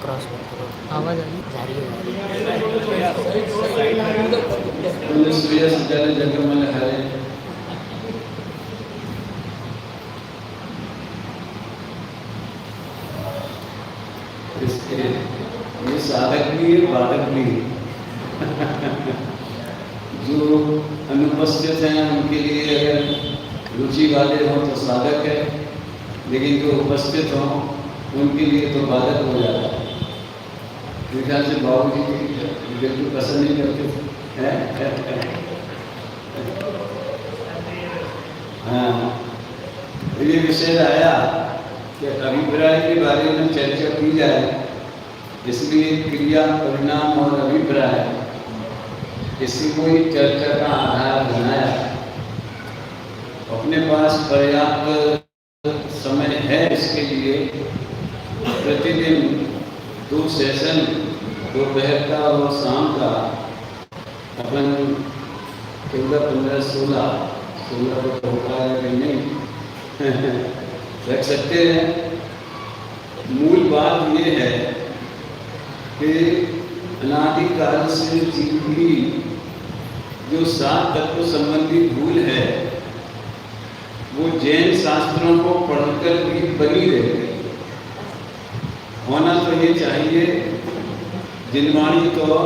Cross करो। आवाज़ आ रही है? सूर्य सजाले जगमल हरे। इसके ये साधक भी है, बाधक भी है। जो अनुपस्थित हैं उनके लिए अगर रुचि वाले हों तो साधक है, लेकिन जो उपस्थित हों उनके लिए तो बाधक हो जाता है। मेरे ख्याल से बाबू जी बिल्कुल पसंद नहीं करते हैं। हाँ, ये विषय आया कि अभिप्राय के बारे में चर्चा की जाए, इसलिए क्रिया, परिणाम और अभिप्राय इसी को ही चर्चा का आधार बनाया। अपने पास पर्याप्त समय है इसके लिए। प्रतिदिन 2 सेशन, दोपहर का और शाम का, अपन 14, 15, 16 को होता है कि नहीं रख सकते हैं। मूल बात ये है कि अनादिकाल से जीव की जो 7 तत्व संबंधी भूल है वो जैन शास्त्रों को पढ़कर भी बनी रहती। होना तो ये चाहिए, जिनवाणी तो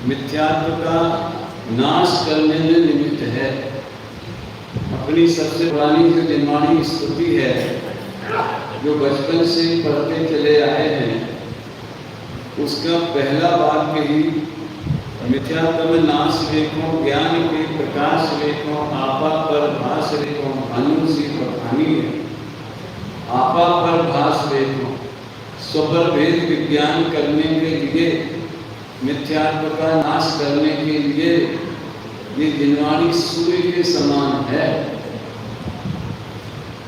मिथ्यात्व का नाश करने में निमित्त है। अपनी सबसे पुरानी जो जिनवाणी स्तुति है, जो बचपन से पढ़ते चले आए हैं, उसका पहला वाक्य ही मिथ्यात्व नाश रेखों, ज्ञान के प्रकाश रेखों, आपा पर भास रेखों, अनुसी बखानी है। आपा पर भास रेखों, स्वपर भेद विज्ञान करने के लिए, मिथ्यात्व का नाश करने के लिए ये जिनवाणी सूर्य के समान है।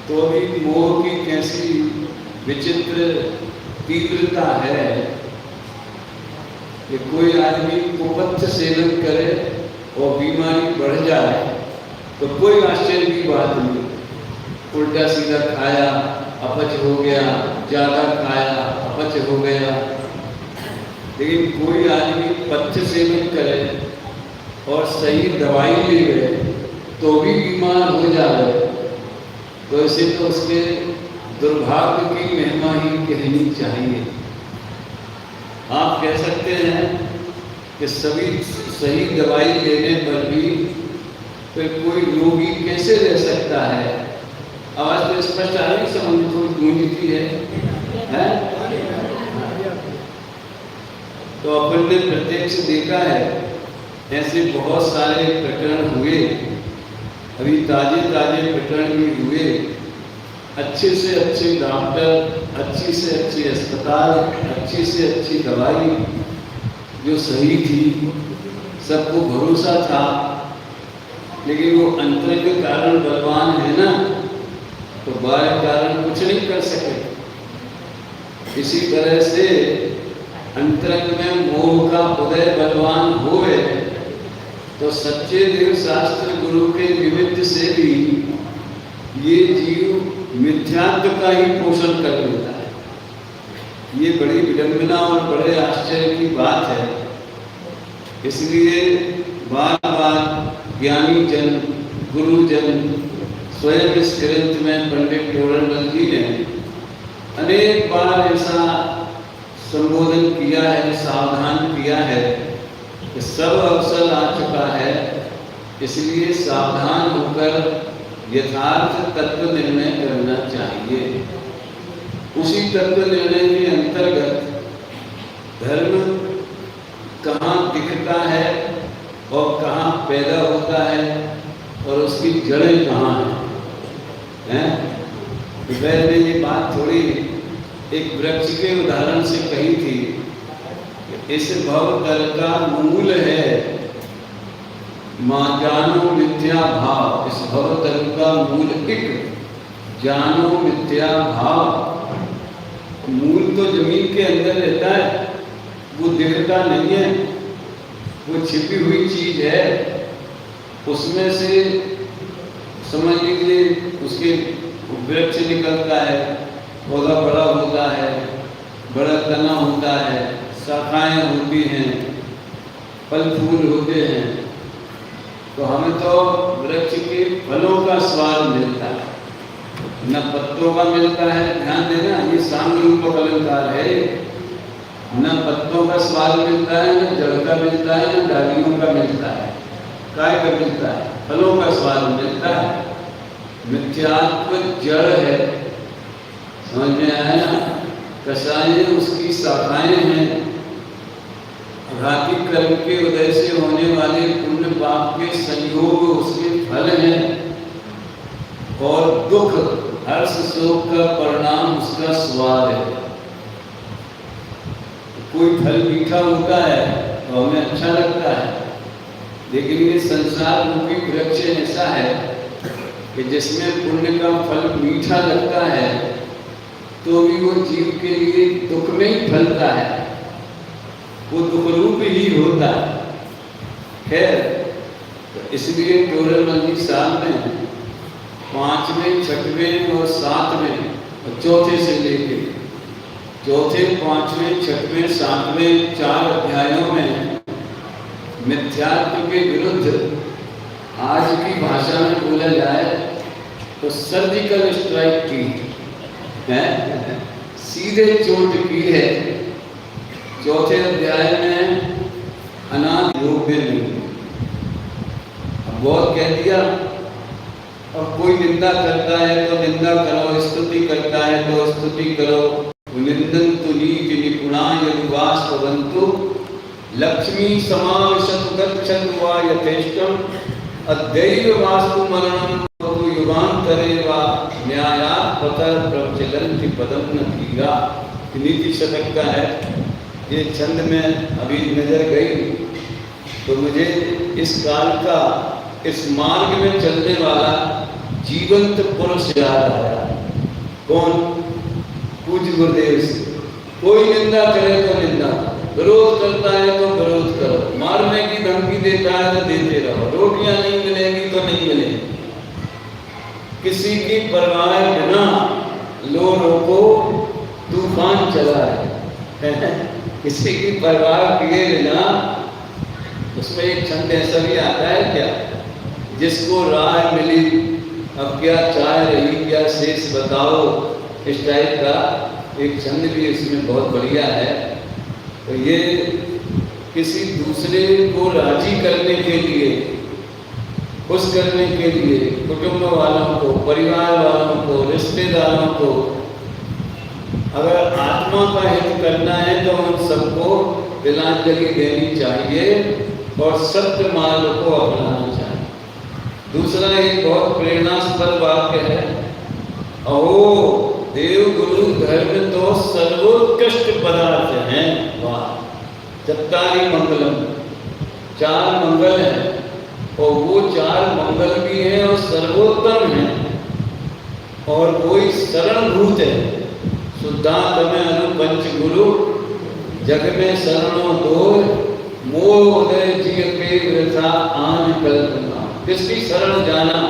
तो अभी मोह की कैसी विचित्र तीव्रता है कि कोई आदमी कुपथ्य सेवन करे और बीमारी बढ़ जाए तो कोई आश्चर्य की बात नहीं। उल्टा सीधा खाया, अपच हो गया, ज्यादा खाया, अपच हो गया। लेकिन कोई आदमी पथ्य सेवन करे और सही दवाई ले गए तो भी बीमार हो जाए, तो ऐसे तो उसके दुर्भाग्य की महिमा ही कहनी चाहिए। आप कह सकते हैं कि सभी सही दवाई लेने पर भी तो कोई रोगी कैसे रह सकता है। आवाज तो स्पष्ट आ रही, समझ थोड़ी गूंजती है? तो अपन ने प्रत्यक्ष देखा है, ऐसे बहुत सारे प्रकरण हुए। अभी ताजे प्रकरण भी हुए। अच्छे से अच्छे डॉक्टर, अच्छी से अच्छी अस्पताल, अच्छी से अच्छी दवाई जो सही थी, सबको भरोसा था, लेकिन वो अंतर के कारण बलवान है ना, तो बाह्य कारण कुछ नहीं कर सके। इसी तरह से अंतरंग में मोह का उदय बलवान होवे तो सच्चे देव शास्त्र गुरु के निमित्त से भी ये जीव मिथ्यात्व का ही पोषण कर लेता है। ये बड़ी विडंबना और बड़े आश्चर्य की बात है। इसलिए बार बार ज्ञानी जन, गुरुजन स्वयं इस ग्रंथ में पंडित डोरनमल जी ने अनेक बार ऐसा संबोधन किया है, सावधान किया है कि सब अवसर आ चुका है, इसलिए सावधान होकर यथार्थ तत्व निर्णय करना चाहिए। उसी तत्व निर्णय के अंतर्गत धर्म कहाँ दिखता है और कहाँ पैदा होता है और उसकी जड़ें कहाँ हैं। मैंने ये बात थोड़ी एक वृक्ष के उदाहरण से कही थी। इस भवतल का मूल है जानो मिथ्या भाव। इस भवतल का मूल एक जानो मिथ्या भाव। मूल तो जमीन के अंदर रहता है, वो दिखता नहीं है, वो छिपी हुई चीज है। उसमें से समझ लीजिए उसके वृक्ष निकलता है, पौधा बड़ा होता है, बड़ा तना होता है, शाखाएं होती हैं, फल फूल होते हैं, तो हमें तो वृक्ष के फलों का स्वाद मिलता है, न पत्तों का मिलता है। ध्यान देना, ये सामने रूप अलंकार है। न पत्तों का स्वाद मिलता है, न जड़ का मिलता है, न डालियों का मिलता है, काय का मिलता है, फलों का स्वाद मिलता है। मिथ्यात्व जड़ है, समझ में आया ना। कषाय उसकी शाखाएं हैं, घाती कर्म के उदय से होने वाले पुण्य पाप के संयोग उसके फल हैं, और दुख हर्ष शोक का परिणाम उसका स्वाद है। कोई फल मीठा होता है तो हमें अच्छा लगता है, लेकिन ये संसार रूपी वृक्ष ऐसा है कि जिसमें पुण्य का फल मीठा लगता है तो भी वो जीव के लिए दुख में ही फलता है, वो दुख रूप ही होता है। खैर, तो इसलिए टोरमल्ली साल में 5वें, 6वें और 7वें और चौथे से लेके चौथे, 5वें, 6वें, 7वें 4 अध्यायों में मिथ्यात्व के विरुद्ध आज की भाषा में बोला जाए तो सर्जिकल स्ट्राइक की है, सीधे चोट की है। चौथे अध्याय में अनाथ योग्य नहीं, अब बहुत कह दिया। और कोई निंदा करता है तो निंदा करो, स्तुति करता है तो स्तुति करो। निंदन्तु नीति निपुणा यदुवास्तवन्तु लक्ष्मी समाविशतु गच्छन्तु वा यथेष्टम् अद्यैव वास्तु मरणं वतु युगान्तरे वा न्यायात् पतः प्रचलन्ति पदं न धीरा। नीति शतक का है ये छंद में अभी नजर गई तो मुझे इस काल का, इस मार्ग में चलने वाला जीवंत पुरुष याद आया। कौन? पूज्य गुरुदेव से। कोई निंदा करे तो निंदा, विरोध करता है तो विरोध करो, मारने की धमकी देता है तो देते रहो, रोटियां नहीं मिलेंगी तो नहीं मिलेंगी, किसी की परवाह बिना लो रोको तूफान चला है किसी की परवाह किए बिना। उसमें एक छंद ऐसा भी आता है क्या, जिसको राह मिली अब क्या चाह रही, क्या शेष बताओ, इस टाइप का एक छंद भी इसमें बहुत बढ़िया है। तो ये किसी दूसरे को राजी करने के लिए, खुश करने के लिए कुटुंब वालों को, परिवार वालों को, रिश्तेदारों को अगर आत्मा का हित करना है तो उन सबको तिलांजलि देनी चाहिए और सत्य मार्ग को अपनाना चाहिए। दूसरा एक बहुत प्रेरणास्पद वाक्य है, अहो देव गुरु धर्म तो सर्वोत्कृष्ट पदार्थ हैं। वाह, चत्तारी मंगलम, 4 मंगल हैं और वो 4 मंगल भी हैं और सर्वोत्तम हैं और कोई शरणभूत है। शुद्धांत में अनुपंच गुरु जग में शरणों दो, मोह उदय जिय पे वृथा आन कल्पना। किसकी शरण जाना?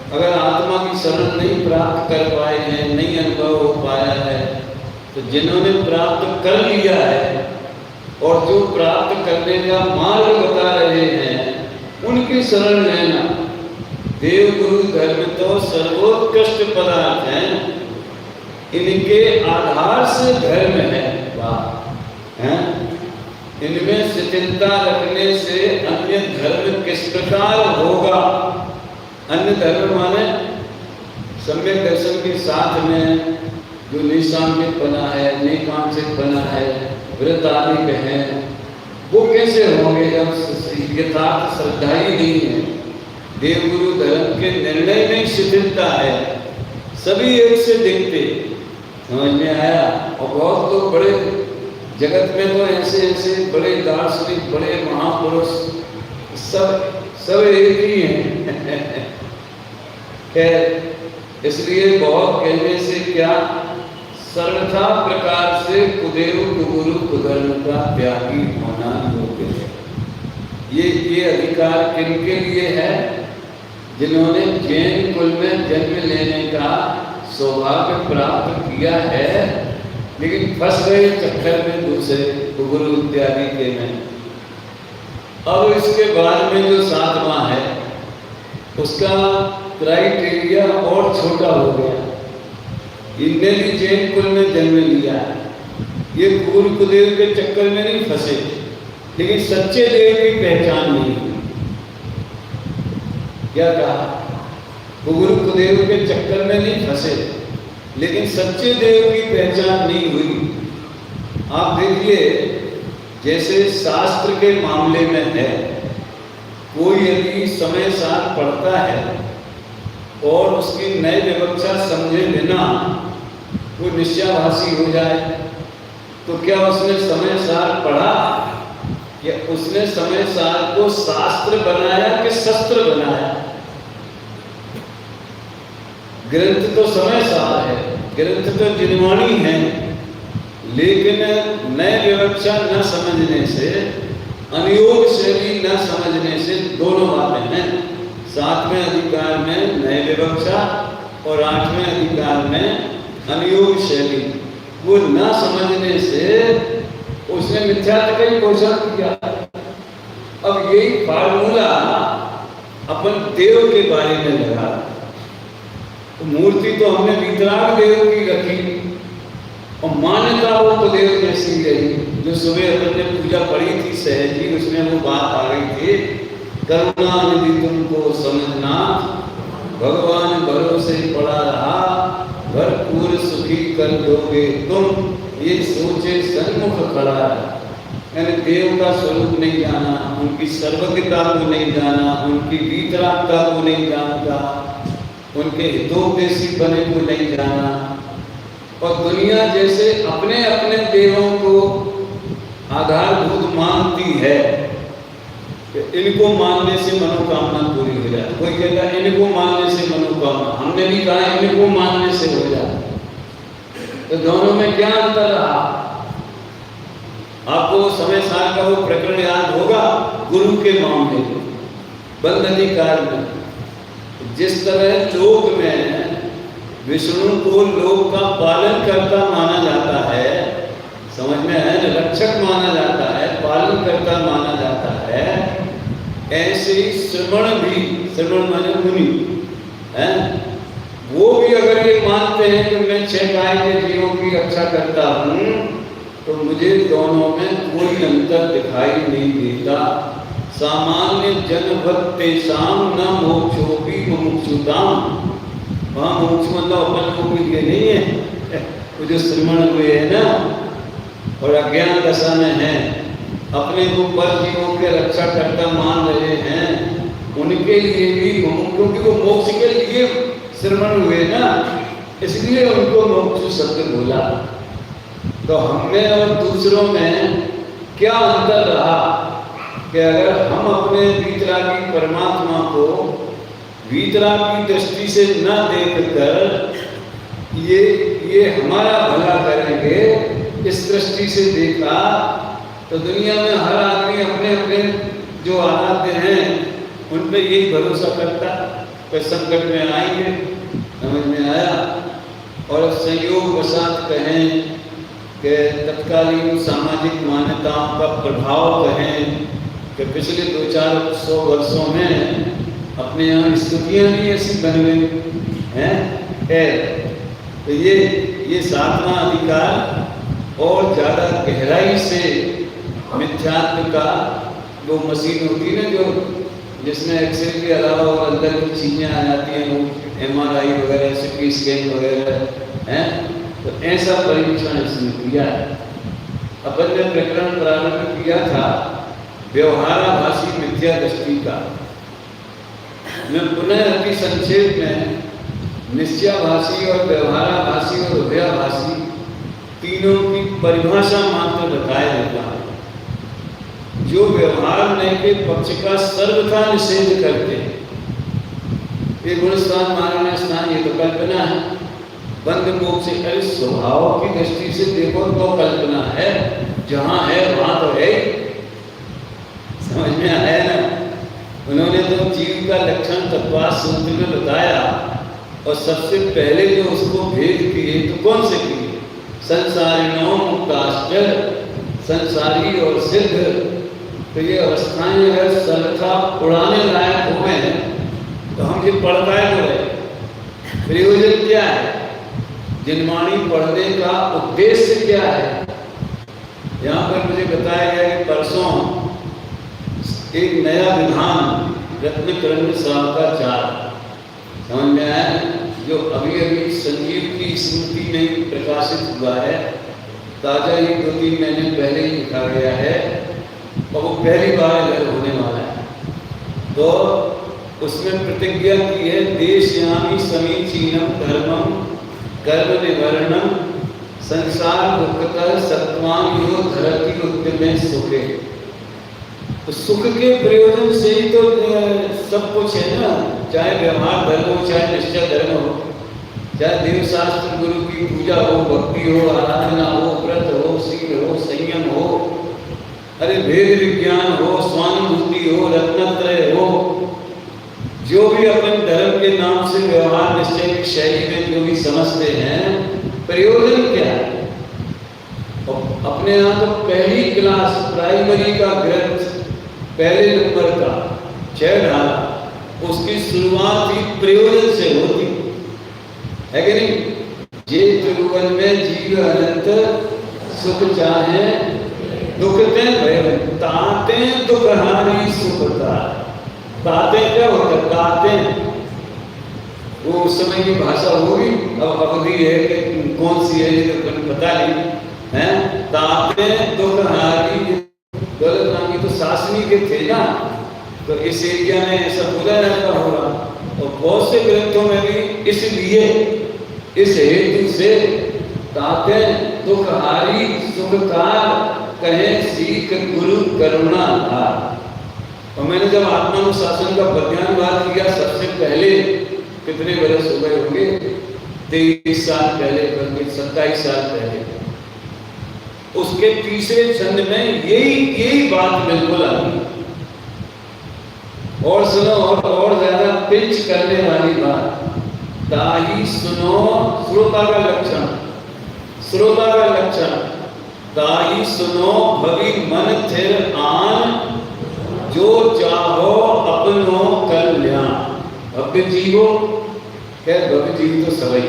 अगर आत्मा की शरण नहीं प्राप्त कर पाए हैं, नहीं अनुभव हो पाया है, तो जिन्होंने प्राप्त कर लिया है और जो प्राप्त करने का मार्ग बता रहे हैं उनकी शरण लेना। देव गुरु धर्म तो सर्वोत्कृष्ट पदार्थ हैं, इनके आधार से धर्म है। वाह, हैं? इनमें शिथिलता रखने से अन्य धर्म किस प्रकार होगा? अन्य धर्म माने सम्यक दर्शन के साथ में जो निशांकित बना है, नैकांसिक बना है, व्रताधिक है, वो कैसे होंगे जब यथार्थ श्रद्धा ही नहीं है? देवगुरु धर्म के निर्णय में शिथिलता है, सभी एक से दिखते। समझ में आया? और बहुत लोग बड़े जगत में तो ऐसे ऐसे बड़े दार्शनिक, बड़े महापुरुष सब एक ही हैं खैर, इसलिए बहुत कहने से क्या, सर्वथा प्रकार से कुदेव कुगुरु कुधर्म का त्यागी होना योग्य है। ये अधिकार किनके लिए है? जिन्होंने जैन कुल में जन्म लेने का सौभाग्य प्राप्त किया है लेकिन फंस गए चक्कर में दूसरे गुरु इत्यादि के में। अब इसके बाद में जो 7वां है उसका क्राइटेरिया और छोटा हो गया। इनने भी जैन कुल में जन्म लिया, ये गुरु कुदेव के चक्कर में नहीं फंसे, लेकिन सच्चे देव की पहचान नहीं हुई। क्या कहा? गुरु कुदेव के चक्कर में नहीं फंसे, लेकिन सच्चे देव की पहचान नहीं हुई। आप देखिए, जैसे शास्त्र के मामले में है, कोई यदि समय साथ पढ़ता है और उसकी नई विवक्षा समझे बिना वो निश्चयाभासी हो जाए, तो क्या उसने समय सार पढ़ा या उसने समय सार को शास्त्र बनाया कि शस्त्र बनाया? ग्रंथ तो समय सार है, ग्रंथ तो जिनवाणी है, लेकिन नए विवक्षा न समझने से, अनुयोग शैली न समझने से दोनों बातें हैं। 7वें अधिकार में नए विवक्षा और 8वें अधिकार में अनुयोग शैली, वो न समझने से उसने मिथ्यात्व का ही पोषण किया। अब यही फार्मूला अपन देव के बारे में लगा। तो मूर्ति तो हमने वितराग देव की रखी और मान्यता वो तो देव जैसी रही। जो सुबह अपन ने पूजा पढ़ी थी सहजी, उसमें वो बात आ गई थी, करुणा निधि तुमको समझना, भगवान भरोसे पड़ा रहा, भरपूर सुखी कर दोगे तुम, ये सोचे सन्मुख खड़ा है। यानी देव का स्वरूप नहीं जाना, उनकी सर्वज्ञता को नहीं जाना, उनकी वीतरागता को नहीं जानता, उनके हितोपदेशी बने को नहीं जाना, और दुनिया जैसे अपने अपने देवों को आधारभूत मानती है, इनको मानने से मनोकामना पूरी हो जाए। कोई कहता है इनको मानने से मनोकामना, हमने भी कहा इनको मानने से हो जाए। तो दोनों में क्या अंतर रहा? आपको समय सार का वो प्रकरण याद होगा गुरु के मामले में, बंद अधिकार में। जिस तरह लोक में विष्णु को लोक का पालन करता माना जाता है, समझ में है, रक्षक माना जाता है, पालन करता माना जाता है, ऐसे ही श्रवण भी, श्रवण माने मुनि है, वो भी अगर ये मानते हैं कि मैं 6 काय के जीवों की रक्षा करता हूँ, तो मुझे दोनों में कोई अंतर दिखाई नहीं देता। सामान्य जनभक्ते शाम न मोक्षोपी मुमुक्षुताम। वहाँ मोक्ष मतलब अपन को के लिए नहीं है, वो जो श्रवण हुए है ना और अज्ञान दशा में है, अपने को पर जीवों के रक्षा करता मान रहे हैं, उनके लिए भी, क्योंकि वो मोक्ष के लिए श्रवण हुए ना, इसलिए उनको मोक्ष शब्द बोला। तो हमने और दूसरों में क्या अंतर रहा कि अगर हम अपने वीतरागी परमात्मा को वीतरागी दृष्टि से न देखकर ये हमारा भला करेंगे, इस दृष्टि से देखा, तो दुनिया में हर आदमी अपने अपने जो आराध्य हैं उन पर यही भरोसा करता, कोई संकट में आएंगे, समझ में आया। और संयोग वसात कहें कि तत्कालीन सामाजिक मान्यताओं का प्रभाव कहें कि पिछले 200-400 वर्षों में अपने यहाँ स्थितियाँ भी ऐसी बन गई हैं। तो ये 7वां अधिकार और ज़्यादा गहराई से मिथ्यात्व का वो मशीन होती है ना, जो जिसमें एक्सरे के अलावा और अंदर की चीज़ें आ जाती हैं, वो MRI वगैरह, CT स्कैन वगैरह हैं, तो ऐसा परीक्षण इसने किया है। अपन ने प्रकरण प्रारंभ किया था व्यवहाराभासी मिथ्या दृष्टि का। मैं पुनः अति संक्षेप में निश्चयाभासी और व्यवहाराभासी और उभयाभासी तीनों की परिभाषा मात्र बताया देता है। जो व्यवहार नय के पक्ष का सर्वथा निषेध करते हैं, ये गुणस्थान माननीय स्थान, ये तो कल्पना है। बंद मोक्ष से स्वभाव की दृष्टि से देखो तो कल्पना है, जहां है वहां तो है। समझ में आया ना? उन्होंने तो जीव का लक्षण तत्वास सूत्र में बताया, और सबसे पहले जो उसको भेद किए तो कौन से किए? संसारिणों मुक्ताश्च, संसारी और सिद्ध। तो ये अवस्थाएं अगर सर्वथा उड़ाने लायक हो गए तो हम ये पढ़ता है तो है प्रयोजन क्या है? जिनवाणी पढ़ने का उद्देश्य क्या है? यहाँ पर मुझे बताया गया कि परसों एक नया विधान रत्नकरण शावकाचार समझ में आया, जो अभी अभी संजीव की स्मृति में प्रकाशित हुआ है, ताजा ही 2-3 महीने पहले ही लिखा गया है और वो पहली बार इधर होने वाला है। तो उसमें प्रतिज्ञा की है, देशयामी समीचीनम धर्मम कर्म निवर्णम संसार दुखतः सत्वान यो धरती उद्यमे सुखे। तो सुख के प्रयोजन से ही तो सब कुछ है ना, चाहे व्यवहार धर्म हो, चाहे निश्चय धर्म हो, चाहे देव शास्त्र गुरु की पूजा हो, भक्ति हो, आराधना हो, व्रत हो, शील हो, संयम हो, अरे वेद विज्ञान हो, स्वानुभूति हो, रत्नत्रय हो, जो भी अपन धर्म के नाम से व्यवहार निश्चय की शैली में जो भी समझते हैं, प्रयोजन क्या है? और अपने यहाँ तो पहली क्लास प्राइमरी का ग्रंथ पहले नंबर का 6 ढाला, उसकी शुरुआत ही प्रयोजन से होती है कि नहीं? जे त्रिभुवन में जीव अनंत सुख चाहे दुखते भय, ताते दुखहारी सुखता। ताते क्या होता है? ताते वो उस समय की भाषा होगी, अब अवधि है कि कौन सी है ये तो पता नहीं है। ताते दुखहारी, दौलत नाम की तो शासनी के थे ना, तो इस एरिया में ऐसा बोला रहता होगा। और बहुत से ग्रंथों में भी इसलिए इस हेतु से ताते दुखहारी सुखकार कहे सीख गुरु करुणा था। और मैंने जब आत्मानुशासन का पद्यानुवाद किया सबसे पहले, कितने बरस हो गए होंगे, 23 साल पहले, बल्कि 27 साल पहले, उसके तीसरे छंद में यही बात बिल्कुल आई। और सुनो, और ज्यादा पिंच करने वाली बात, ताही सुनो, श्रोता का लक्षण, श्रोता का लक्षण, ताही सुनो भवि मन थिर आन, जो चाहो अपनो कल्याण। भव्य जीवो, खैर भव्य जीव तो सभी,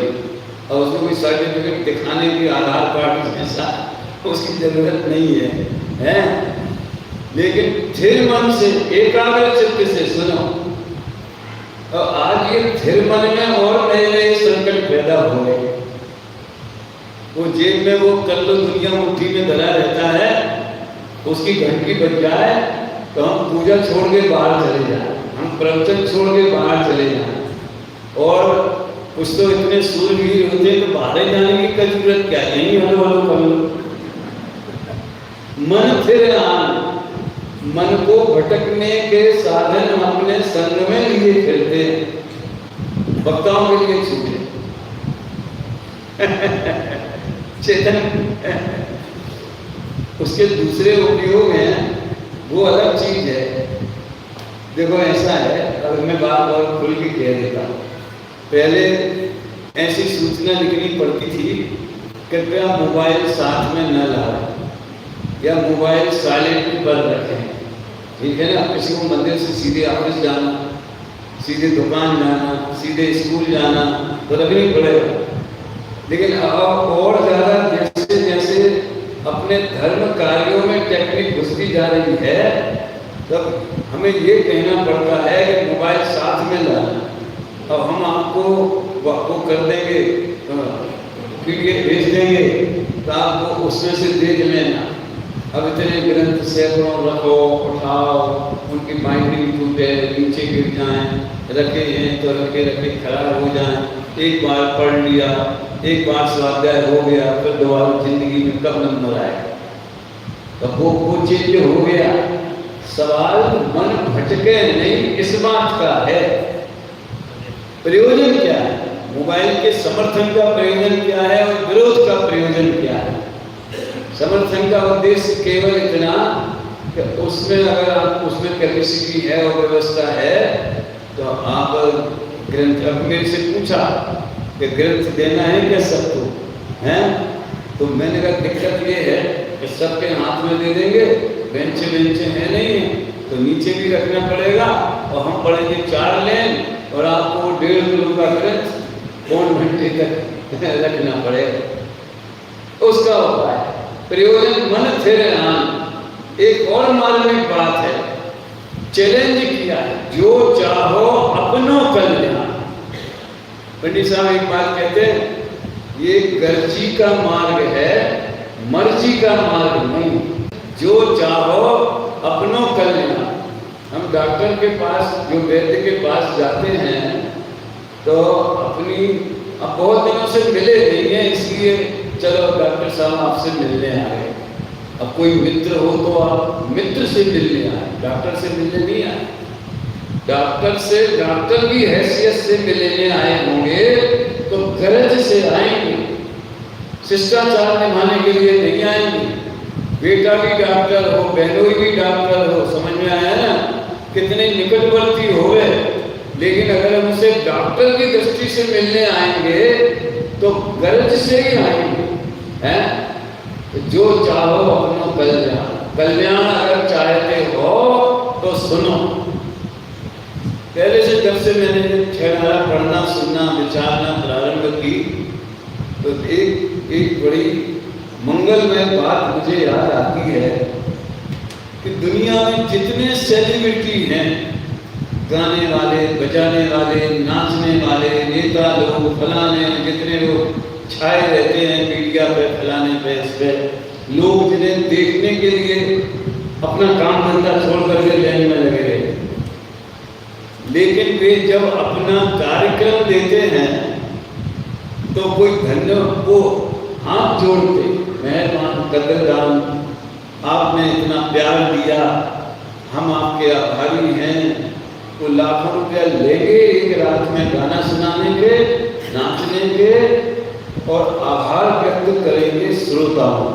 और उसको कोई सर्टिफिकेट दिखाने की आधार कार्ड जैसा उसकी जरूरत नहीं है? लेकिन थिर मन से, एकाग्र चित्त से सुनो। और आज ये थिर मन में और नए नए संकट पैदा हो गए। वो जेब में वो कल्लो दुनिया मुट्ठी में धरा रहता है, उसकी घंटी बज जाए तो हम पूजा छोड़ के बाहर चले जाए, हम प्रवचन छोड़ के बाहर चले जाए। और कुछ तो इतने सूरवीर होते हैं तो बाहर जाने की क्या जरूरत क्या, यही हलो हलो कर लो। मन फिर आन, मन को भटकने के साधन अपने संग में लिए फिरते हैं, वक्ताओं के लिए छूटे चेतन। उसके दूसरे उपयोग हैं, वो अलग चीज है। देखो ऐसा है, अब मैं बात और खुल के कह देता हूँ। पहले ऐसी सूचना लिखनी पड़ती थी, कृपया मोबाइल साथ में न लाएं या मोबाइल साइलेंट पर रखें, ठीक है ना। किसी को मंदिर से सीधे ऑफिस जाना, सीधे दुकान जाना, सीधे स्कूल जाना तो रखनी पड़ेगा। लेकिन अब और ज़्यादा जैसे जैसे अपने धर्म कार्यों में टेक्निक घुसती जा रही है, तब हमें ये कहना पड़ता है कि मोबाइल साथ में लाना। अब हम आपको वो कर देंगे, पीडीएफ भेज देंगे, तो आप उसमें से देख लेना। अब इतने ग्रंथ सैकड़ों रखो, उठाओ, उनकी बाइंडिंग टूटे, नीचे गिर जाएं, रखे हैं तो रखे रखे खराब हो जाएं। एक बार पढ़ लिया, एक बार स्वाध्याय हो गया, फिर दोबारा जिंदगी में कब नंबर आएगा? तो वो चीज हो गया। सवाल मन भटके नहीं, इस बात का है। प्रयोजन क्या है? मोबाइल के समर्थन का प्रयोजन क्या है और विरोध का प्रयोजन क्या है? समर्थन का उद्देश्य केवल इतना कि उसमें अगर आप उसमें कैपेसिटी है और व्यवस्था है तो आप ग्रंथ, अब मेरे से पूछा कि ग्रंथ देना है क्या सबको, हैं? तो मैंने कहा दिक्कत ये है कि सबके हाथ में दे देंगे, बेंच है नहीं, तो नीचे भी रखना पड़ेगा और हम पढ़ेंगे 4 लेन और आपको 1.5 किलो का खर्च पौन घंटे तक रखना पड़ेगा। उसका उपाय प्रयोजन मन तेरे आन। एक और मार्मिक बात है, चैलेंज किया है, जो चाहो अपनो कल्याण। पंडित साहब एक बात कहते हैं, ये गर्जी का मार्ग है, मर्जी का मार्ग नहीं। जो चाहो अपनो कल्याण। हम डॉक्टर के पास, जो वैद्य के पास जाते हैं तो अपनी, अब बहुत दिनों से मिले नहीं है इसलिए चलो डॉक्टर साहब आपसे मिलने आए। अब कोई मित्र हो तो आप मित्र से मिलने आए, डॉक्टर से मिलने नहीं आए। डॉक्टर से, डॉक्टर की हैसियत से मिलने आए होंगे तो गरज से आएंगे, शिष्टाचार निभाने के लिए नहीं आएंगे। बेटा भी डॉक्टर हो, बहनोई भी डॉक्टर हो, समझ में आया ना, कितने निकटवर्ती हो गए। लेकिन अगर हम उसे डॉक्टर की दृष्टि से मिलने आएंगे तो गरज से ही आएंगे, हैं? तो जो चाहो अपना कल्याण, कल्याण अगर चाहते हो तो सुनो। पहले से जब से मैंने ठहरा पढ़ना, सुनना, विचारना प्रारंभ की तो एक बड़ी मंगलमय बात मुझे याद आती है कि दुनिया में जितने सेलिब्रिटी हैं, गाने वाले, बजाने वाले, नाचने वाले, नेता लोग, फलाने, जितने लोग छाए रहते हैं मीडिया पे, फलाने पे, इस पे, लोग जिन्हें देखने के लिए अपना काम धंधा छोड़ करके लाइन में लगे रहे, लेकिन वे जब अपना कार्यक्रम देते हैं तो कोई धन्य वो हाथ जोड़ते, मेहरबान कदरदान, आपने इतना प्यार दिया, हम आपके आभारी हैं। वो लाखों रुपया लेंगे एक रात में गाना सुनाने के, नाचने के, और आभार व्यक्त करेंगे श्रोताओं,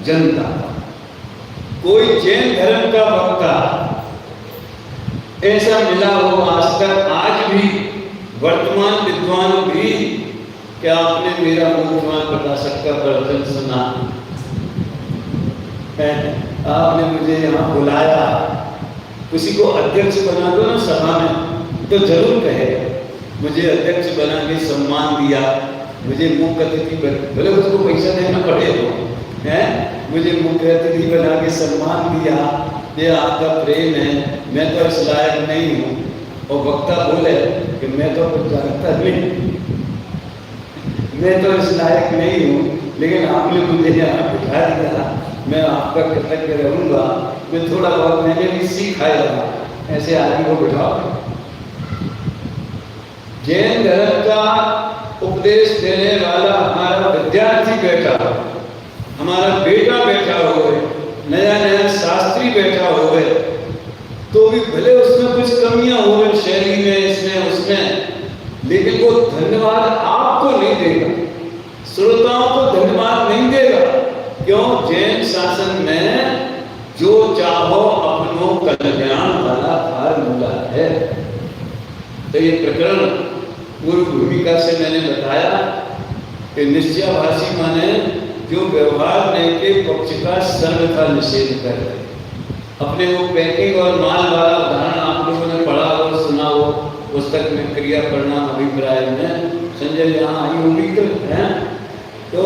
जनता। कोई जैन धर्म का वक्ता ऐसा मिला हो आज तक, आज भी वर्तमान विद्वान भी, क्या आपने मेरा मुख्यमान प्रकाशक का प्रवचन सुना? आपने मुझे यहाँ बुलाया, किसी को अध्यक्ष बना दो ना सभा में तो जरूर कहेगा मुझे अध्यक्ष बना के सम्मान दिया, मुझे मुख्य अतिथि भले उसको पैसा देना पड़े हो, हैं? मुझे मुख्य अतिथि बना के सम्मान दिया, ये आपका प्रेम है, मैं तो इस लायक नहीं हूँ। और वक्ता बोले कि मैं तो कुछ जानता नहीं, मैं तो इस लायक नहीं हूँ, लेकिन आपने मुझे यहाँ बिठा दिया, मैं आपका कृतज्ञ रहूँगा। मैं थोड़ा बहुत मैंने भी सीखाया, ऐसे आदमी को बिठाओ। जैन धर्म का उपदेश देने वाला हमारा विद्यार्थी बैठा हो, हमारा बेटा बैठा हो, नया नया शास्त्री बैठा हो, तो भी भले उसमें कुछ कमियां हो गए शैली में, इसमें उसमें, लेकिन वो धन्यवाद आपको नहीं देगा, श्रोताओं को धन्यवाद नहीं देगा। क्यों? जैन शासन में जो चाहो अपनो कल्याण वाला फार्मूला है। तो ये प्रकरण पूर्व भूमिका से मैंने बताया कि निश्चयाभासी माने जो व्यवहार नहीं के पक्ष का सर्वथा निषेध कर रहे। अपने वो पैकिंग और माल वाला उदाहरण आप लोगों ने पढ़ा और सुना हो पुस्तक में, क्रिया परिणाम अभिप्राय में, संजय यहाँ आई होगी तो है। तो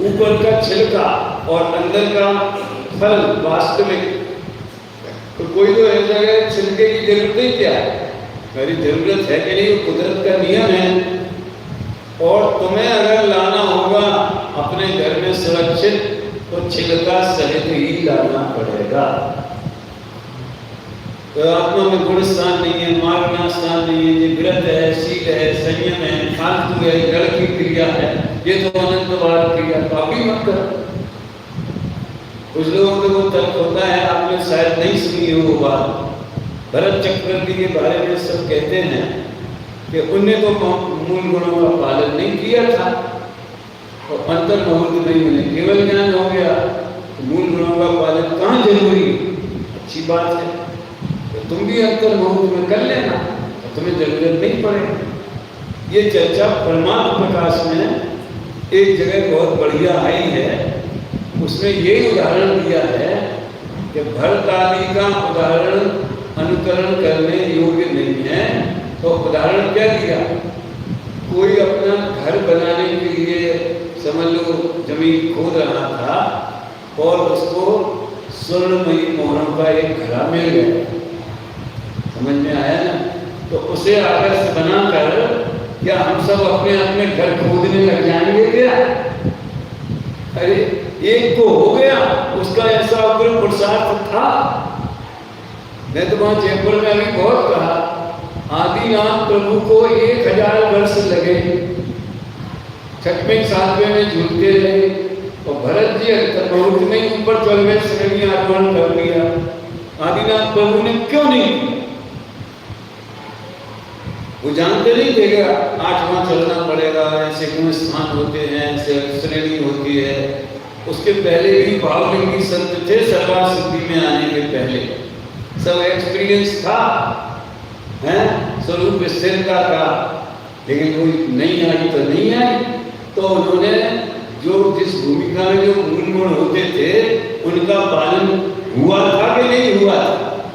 ऊपर का छिलका और अंदर का फल वास्तविक, तो कोई तो ऐसा है छिलके की जरूरत नहीं, क्या है मेरी जरूरत है कि नहीं, वो कुदरत का नियम है। और तुम्हें अगर लाना होगा अपने घर में सुरक्षित, तो छिलका सहित ही लाना पड़ेगा। तो आत्मा में गुण स्थान नहीं है, मार्गना स्थान नहीं है, ये व्रत है, शील है, संयम है, फालतू है, जड़ की क्रिया है, ये तो अनंत बार क्रिया, काफी मत कर। कुछ लोगों को वो तर्क होता है, आपने शायद नहीं सुनी है वो बात, भरत चक्रवर्ती के बारे में सब कहते हैं कि उनने तो मूल गुणों का पालन नहीं किया था, और अंतर मुहूर्त नहीं, उन्हें केवल ज्ञान हो गया, तो मूल गुणों का पालन कहाँ जरूरी? अच्छी बात है, तो तुम भी अंतर मुहूर्त में कर लेना, तो तुम्हें जरूरत नहीं पड़ेगी। ये चर्चा परमात्म प्रकाश में एक जगह बहुत बढ़िया आई है, उसमें यही उदाहरण दिया है कि भरत आदि का उदाहरण अनुकरण करने योग्य नहीं है। तो उदाहरण क्या दिया, कोई अपना घर बनाने के लिए समझ लो जमीन खोद रहा था और उसको स्वर्णमयी मोहरों का एक घड़ा मिल गया, समझ में आया ना। तो उसे आदर्श बनाकर क्या हम सब अपने अपने घर खोदने लग जाएंगे क्या? अरे एक को हो गया, उसका ऐसा उग्र पुरुषार्थ था। मैं तो वहां जयपुर में अभी बहुत कहा, आदिनाथ प्रभु को 1000 वर्ष लगे, 6वें 7वें में झूलते रहे और भरत जी बहुत में ऊपर 12वें श्रेणी आरोहण कर लिया। आदिनाथ प्रभु ने क्यों नहीं? वो जानते नहीं थे क्या 8वां चलना पड़ेगा, ऐसे गुण स्थान होते हैं, ऐसे श्रेणी होती है। उसके पहले भी भावलिंगी संत थे, सर्वार्थ सिद्धि में आने के पहले सब एक्सपीरियंस था, हैं, स्वरूप स्थिरता था, लेकिन कोई नहीं आई तो नहीं आई। तो उन्होंने जो जिस भूमिका में जो मूल गुण होते थे उनका पालन हुआ था कि नहीं